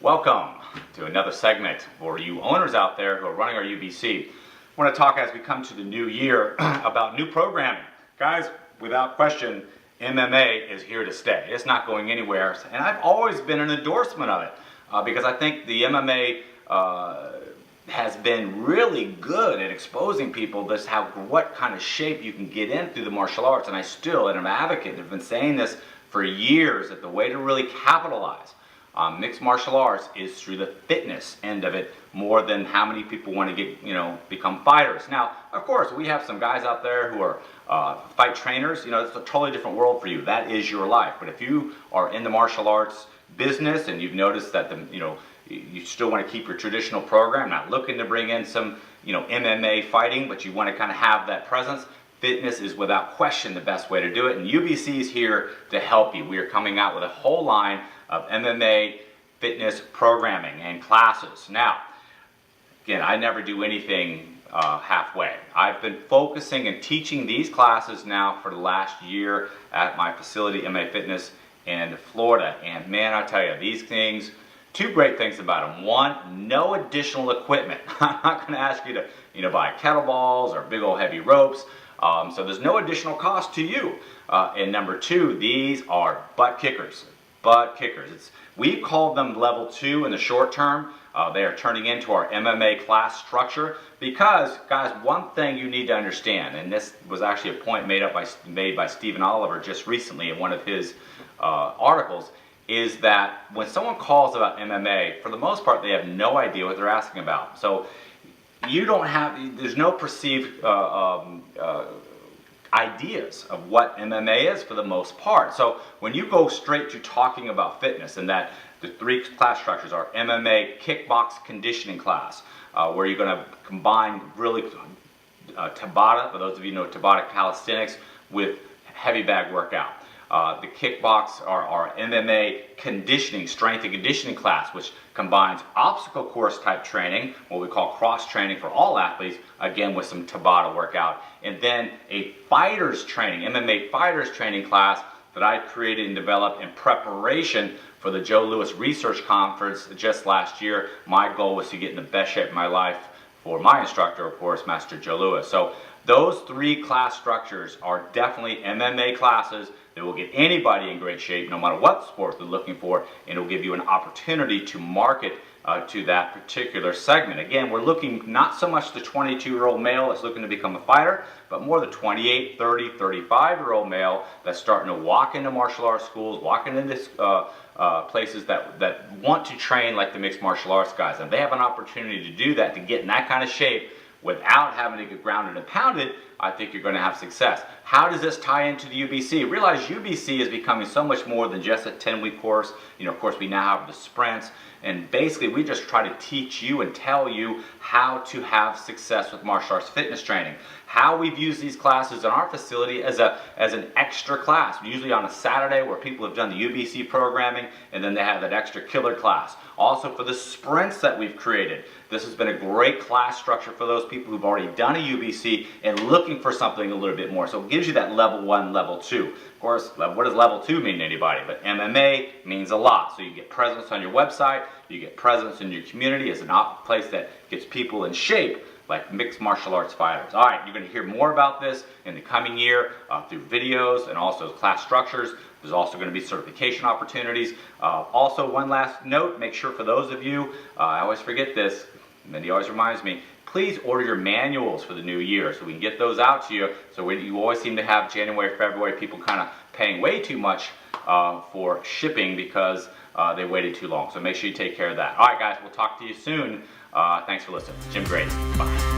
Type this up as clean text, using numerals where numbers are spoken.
Welcome to another segment for you owners out there who are running our UBC. I want to talk as we come to the new year about new programming. Guys, without question, MMA is here to stay. It's not going anywhere, and I've always been an endorsement of it because I think the MMA has been really good at exposing people just what kind of shape you can get in through the martial arts, and I still am an advocate. I've been saying this for years that the way to really capitalize on mixed martial arts is through the fitness end of it more than how many people want to get, become fighters. Now, of course, we have some guys out there who are fight trainers. It's a totally different world for you. That is your life. But if you are in the martial arts business and you've noticed that you still want to keep your traditional program, not looking to bring in some, MMA fighting, but you want to kind of have that presence, fitness is without question the best way to do it. And UBC is here to help you. We are coming out with a whole line of MMA fitness programming and classes. Now, again, I never do anything halfway. I've been focusing and teaching these classes now for the last year at my facility, MMA Fitness in Florida. And man, I tell you, these things, two great things about them. One, no additional equipment. I'm not going to ask you to buy kettlebells or big old heavy ropes. So there's no additional cost to you. And number two, these are butt kickers. Butt kickers. We call them level 2 in the short term. They are turning into our MMA class structure because, guys, one thing you need to understand, and this was actually a point made by Stephen Oliver just recently in one of his articles, is that when someone calls about MMA, for the most part, they have no idea what they're asking about. So there's no perceived ideas of what MMA is for the most part. So when you go straight to talking about fitness, and that the three class structures are MMA kickbox conditioning class, where you're going to combine really Tabata, for those of you who know Tabata calisthenics, with heavy bag workout. The kickbox are our MMA conditioning, strength and conditioning class, which combines obstacle course type training, what we call cross training for all athletes, again with some Tabata workout, and then a fighters training, MMA fighters training class that I created and developed in preparation for the Joe Louis Research Conference just last year. My goal was to get in the best shape of my life for my instructor, of course, Master Joe Louis. So those three class structures are definitely MMA classes that will get anybody in great shape no matter what sport they're looking for, and it will give you an opportunity to market to that particular segment. Again, we're looking not so much the 22-year-old male that's looking to become a fighter, but more the 28, 30, 35-year-old male that's starting to walk into martial arts schools, walking into places that want to train like the mixed martial arts guys. And they have an opportunity to do that, to get in that kind of shape without having to get grounded and pounded. I think you're going to have success. How does this tie into the UBC? Realize UBC is becoming so much more than just a 10-week course. Of course, we now have the sprints, and basically we just try to teach you and tell you how to have success with martial arts fitness training. How we've used these classes in our facility as an extra class, usually on a Saturday where people have done the UBC programming, and then they have that extra killer class. Also for the sprints that we've created, this has been a great class structure for those people who've already done a UBC and looking for something a little bit more. So it gives you that level 1, level 2. Of course, what does level 2 mean to anybody? But MMA means a lot. So you get presence on your website, you get presence in your community as a place that gets people in shape like mixed martial arts fighters. All right, you're going to hear more about this in the coming year through videos and also class structures. There's also going to be certification opportunities. Also, one last note, make sure for those of you, I always forget this, Mindy always reminds me, please order your manuals for the new year so we can get those out to you. So you always seem to have January, February, people kind of paying way too much for shipping because they waited too long. So make sure you take care of that. All right, guys, we'll talk to you soon. Thanks for listening. Jim Graden. Bye.